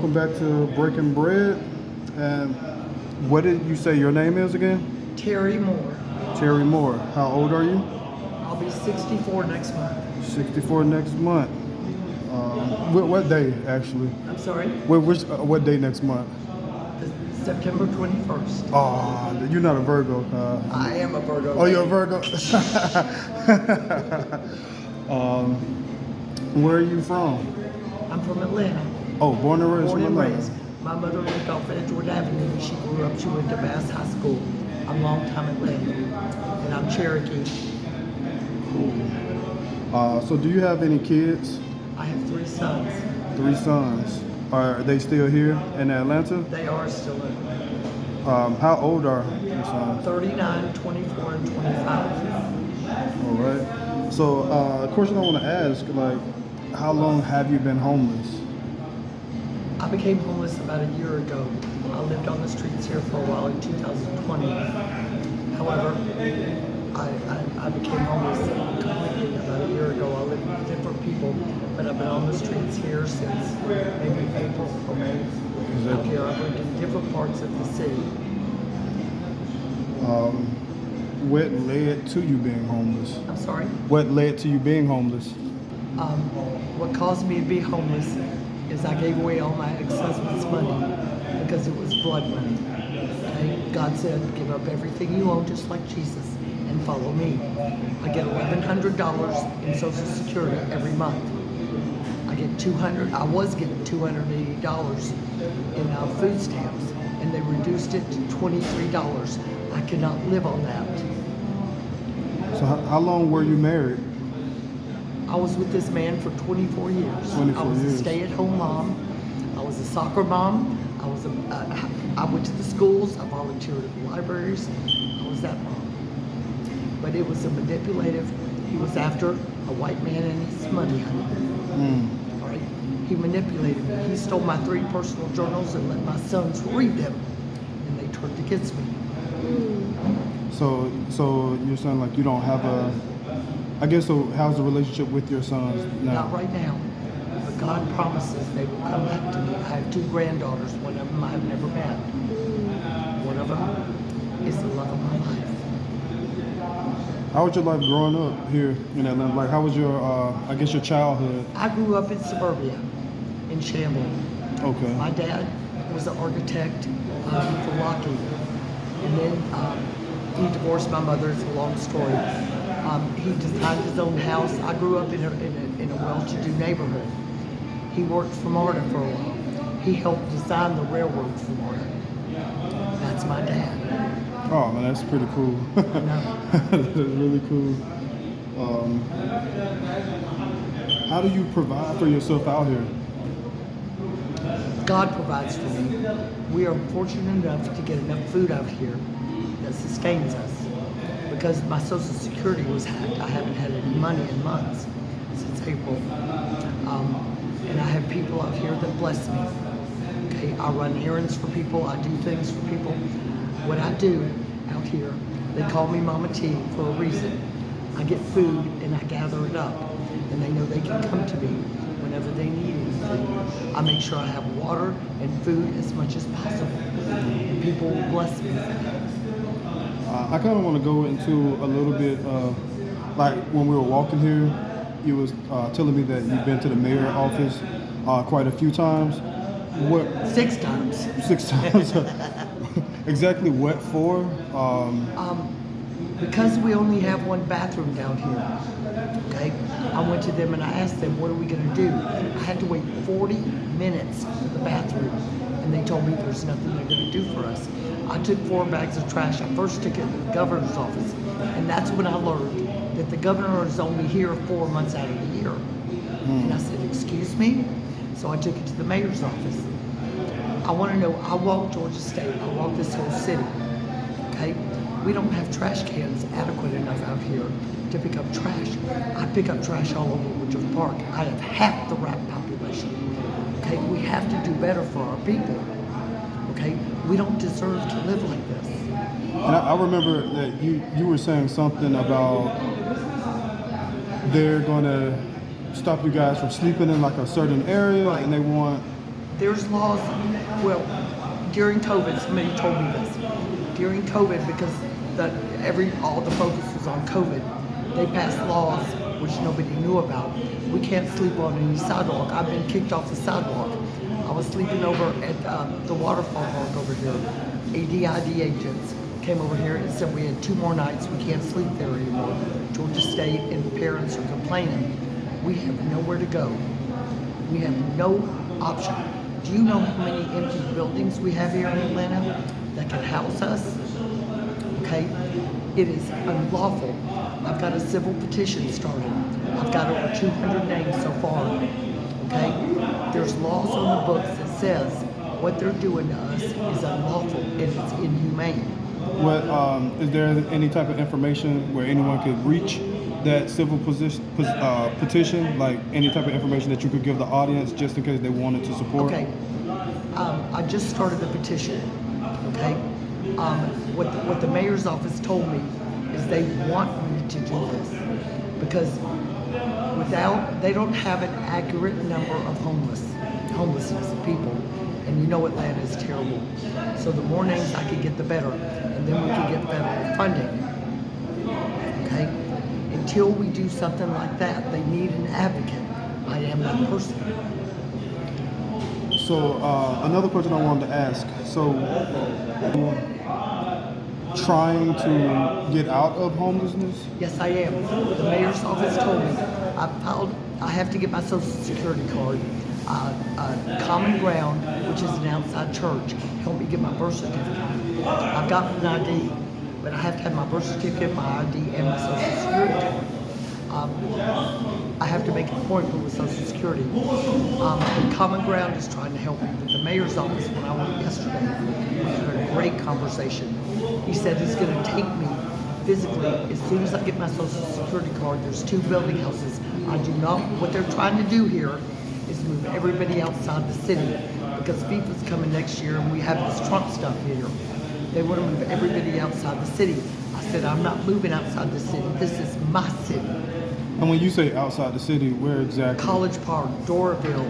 welcome back to Breaking Bread. And what did you say your name is again? Terry Moore. Terry Moore. How old are you? I'll be 64 next month. 64 next month. What day, actually? I'm sorry? What day next month? September 21st. Oh, you're not a Virgo. I am a Virgo. Oh, you're a Virgo? Where are you from? I'm from Atlanta. Oh, born and raised Born in and Atlanta. raised. My mother lived off Edgewood Avenue. She grew up, she went to Bass High School. I'm long-time Atlanta. And I'm Cherokee. So do you have any kids? I have 3 sons. 3 sons. Are they still here in Atlanta? They are still in How old are your sons? 39, 24, and 25. All right. So, a question I want to ask, like, how long have you been homeless? I became homeless about a year ago. I lived on the streets here for a while in 2020. However, I became homeless completely about a year ago. I lived with different people, but I've been on the streets here since maybe April or May. Out here, I've lived in different parts of the city. What led to you being homeless? I'm sorry? What led to you being homeless? What caused me to be homeless is I gave away all my ex-husband's money because it was blood money. Okay? God said, give up everything you own just like Jesus and follow me. I get $1,100 in Social Security every month. I was getting $280 in food stamps, and they reduced it to $23. I cannot live on that. So, how long were you married? I was with this man for 24 years. 24 I was years. a stay-at-home mom. I was a soccer mom. I went to the schools. I volunteered at the libraries. I was that mom. But it was a manipulative. He was after a white man and his money, honey. All right. He manipulated me. He stole my 3 personal journals and let my sons read them, and they turned against me. So you're saying like you don't have I guess so. How's the relationship with your sons now? Not right now. But God promises they will come back to me. I have 2 granddaughters. One of them I have never met. One of them is the love of my life. How was your life growing up here in Atlanta? Like, how was your, I guess, your childhood? I grew up in suburbia, in Chamblee. Okay. My dad was an architect for Lockheed. And then he divorced my mother. It's a long story. He designed his own house. I grew up in a well-to-do neighborhood. He worked for MARTA for a while. He helped design the railroad for MARTA. That's my dad. Oh man, that's pretty cool. That's really cool. How do you provide for yourself out here? God provides for me. We are fortunate enough to get enough food out here that sustains us. Because my Social Security was hacked, I haven't had any money in months, since April. And I have people out here that bless me. Okay, I run errands for people, I do things for people. What I do out here, they call me Mama T for a reason. I get food and I gather it up, and they know they can come to me whenever they need anything. I make sure I have water and food as much as possible, and people will bless me for that. I kind of want to go into a little bit, like when we were walking here, you was telling me that you've been to the mayor's office quite a few times. What? 6 times. 6 times. Exactly what for? Because we only have 1 bathroom down here, okay? I went to them and I asked them, what are we gonna do? I had to wait 40 minutes for the bathroom, and they told me there's nothing they're gonna do for us. I took 4 bags of trash. I first took it to the governor's office, and that's when I learned that the governor is only here 4 months out of the year. And I said, excuse me? So I took it to the mayor's office. I want to know, I walked Georgia State, I walked this whole city, okay? We don't have trash cans adequate enough out here to pick up trash. I pick up trash all over Woodruff Park. I have half the rap population, okay? We have to do better for our people, okay? We don't deserve to live like this. And I remember that you were saying something about they're going to stop you guys from sleeping in like a certain area, Right. and they want There's laws, well, during COVID, somebody told me this. During COVID, because all the focus was on COVID, they passed laws which nobody knew about. We can't sleep on any sidewalk. I've been kicked off the sidewalk. I was sleeping over at the waterfall park over here. ADID agents came over here and said we had 2 more nights. We can't sleep there anymore. Georgia State and the parents are complaining. We have nowhere to go. We have no option. Do you know how many empty buildings we have here in Atlanta that can house us? Okay? It is unlawful. I've got a civil petition started. I've got over 200 names so far. Okay? There's laws on the books that says what they're doing to us is unlawful and it's inhumane. What is there any type of information where anyone could reach that civil petition? Like any type of information that you could give the audience just in case they wanted to support? Okay. I just started the petition. Okay. What the mayor's office told me is they want me to do this because they don't have an accurate number of homelessness people, and you know Atlanta is terrible. So the more names I can get, the better, and then we can get federal funding. Okay. Until we do something like that, they need an advocate. I am that person. So another question I wanted to ask. So trying to get out of homelessness? Yes, I am. The mayor's office told me I have to get my social security card. Common Ground, which is an outside church, helped me get my birth certificate. I've got an ID, but I have to have my birth certificate, my ID, and my social security card. I have to make an appointment with Social Security. Common Ground is trying to help me, but the mayor's office, when I went yesterday, we had a great conversation. He said he's going to take me physically as soon as I get my Social Security card. There's 2 building houses. What they're trying to do here is move everybody outside the city because FIFA's coming next year and we have this Trump stuff here. They want to move everybody outside the city. I said, I'm not moving outside the city. This is my city. And when you say outside the city, where exactly? College Park, Doraville,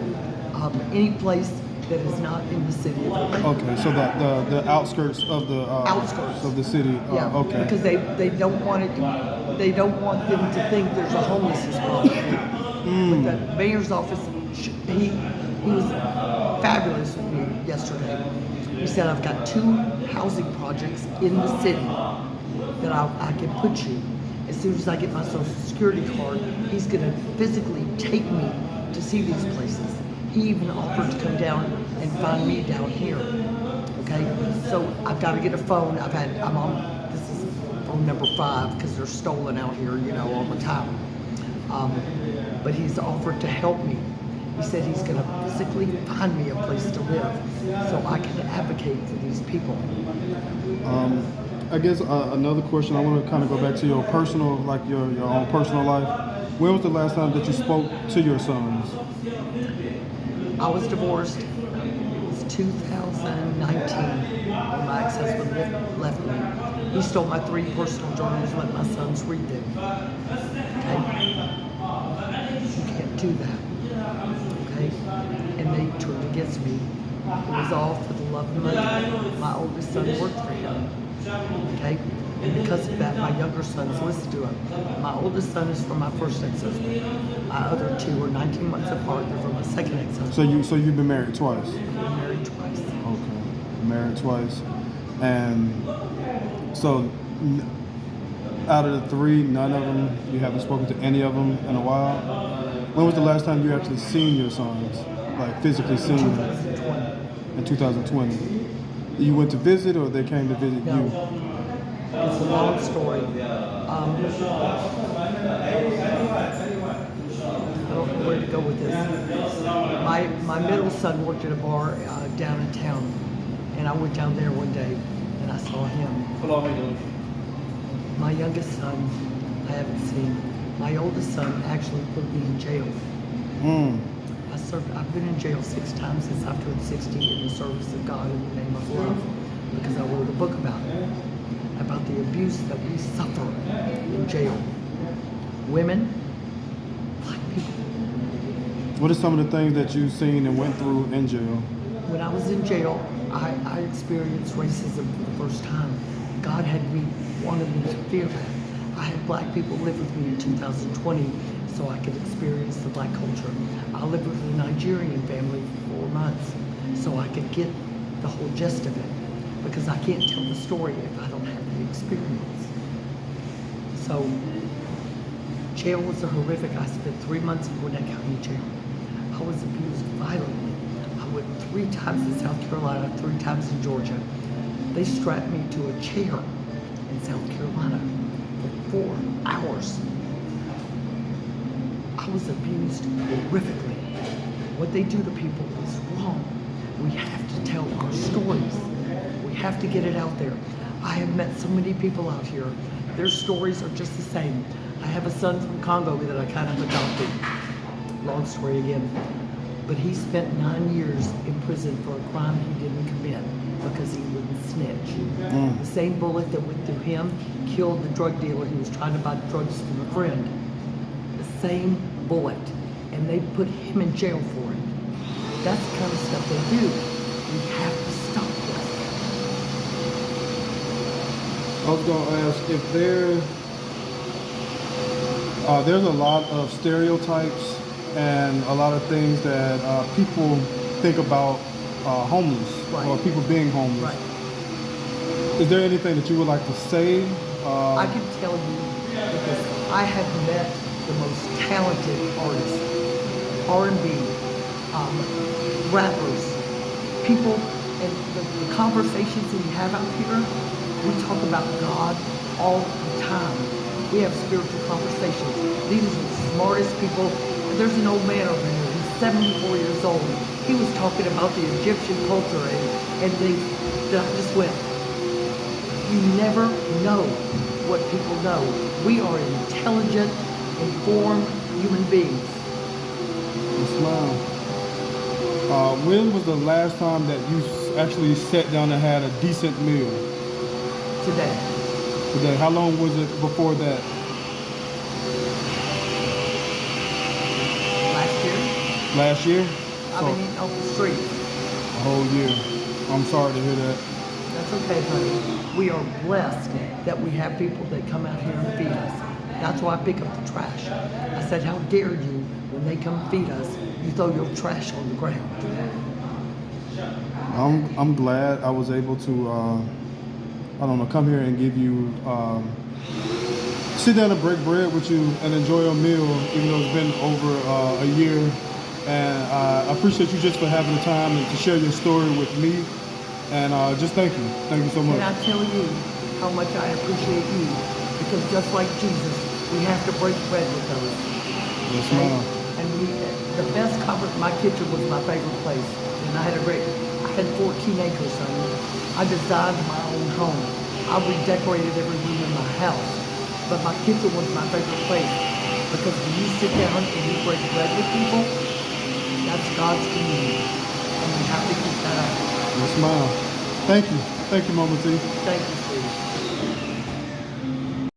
any place that is not in the city of Atlanta. Okay, so the outskirts of the Outskirts of the city. Yeah, Okay. because they don't want they don't want them to think there's a homelessness problem. But the mayor's office, he was fabulous with me yesterday. He said I've got 2 housing projects in the city that I can put you. As soon as I get my Social Security card, he's going to physically take me to see these places. He even offered to come down and find me down here. Okay, so I've got to get a phone. This is phone number 5 because they're stolen out here, all the time. But he's offered to help me. He said he's going to physically find me a place to live so I can advocate for these people. I guess another question, I want to kind of go back to your personal, like your own personal life. When was the last time that you spoke to your sons? I was divorced. It was 2019 when my ex-husband left me. He stole my 3 personal journals and let my sons read them. Okay? You can't do that. Okay? And they turned against me. It was all for the love of money. My oldest son worked for him. Okay? And because of that, my younger sons listened to him. My oldest son is from my first ex-husband. My other 2 are 19 months apart. They're from my second ex-husband. So you've been married twice? I've been married twice. Okay, married twice. And so out of the 3, none of them, you haven't spoken to any of them in a while? When was the last time you actually seen your sons? Like physically seen them? 2020. In 2020. You went to visit or they came to visit No. you? It's a long story. I don't know where to go with this. My middle son worked at a bar down in town, and I went down there one day and I saw him. My youngest son, I haven't seen. My oldest son actually put me in jail. I've been in jail 6 times since I turned 60 in the service of God in the name of love, because I wrote a book about the abuse that we suffer in jail. Women, Black people. What are some of the things that you've seen and went through in jail? when I was in jail, I experienced racism for the first time. God had wanted me to feel that. I had black people live with me in 2020 so I could experience the black culture. I lived with a Nigerian family for 4 months so I could get the whole gist of it, because I can't tell the story if I don't have the experience. So jail was horrific. I spent 3 months in Gwinnett County Jail. I was abused violently. I went 3 times in South Carolina, 3 times in Georgia. They strapped me to a chair in South Carolina for 4 hours. I was abused horrifically. What they do to people is wrong. We have to tell our stories. We have to get it out there. I have met so many people out here. Their stories are just the same. I have a son from Congo that I kind of adopted. Long story again. But he spent 9 years in prison for a crime he didn't commit because he wouldn't snitch. The same bullet that went through him killed the drug dealer who was trying to buy drugs from a friend. The same bullet. And they put him in jail for it. That's the kind of stuff they do. We have to stop this. I was going to ask if there's a lot of stereotypes and a lot of things that people think about homeless, Right. or people being homeless. Right. Is there anything that you would like to say? I can tell you because I have met the most talented artists, R&B, rappers, people, and the conversations that we have out here, we talk about God all the time. We have spiritual conversations. These are the smartest people. There's an old man over here. He's 74 years old. He was talking about the Egyptian culture and things that I just went, you never know what people know. We are intelligent, informed human beings. Islam. When was the last time that you actually sat down and had a decent meal? Today. Today. How long was it before that? Last year, Last year? I've been eating off the street. A whole year. I'm sorry to hear that. That's okay, honey. We are blessed that we have people that come out here and feed us. That's why I pick up the trash. I said, how dare you, when they come feed us, you throw your trash on the ground. I'm glad I was able to, I don't know, come here and give you, sit down and break bread with you and enjoy a meal, even though it's been over a year. And I appreciate you just for having the time and to share your story with me. And just thank you. Thank you so much. And I tell you how much I appreciate you, because just like Jesus, we have to break bread with those. Yes, Okay? ma'am. And the best comfort, my kitchen was my favorite place. And I had 14 acres, honey. I designed my own home. I redecorated every room in my house. But my kitchen was my favorite place. Because when you sit down and you break bread with people, that's God's community. And we have to keep that up. Yes, ma'am. Thank you. Thank you, Mama T. Thank you.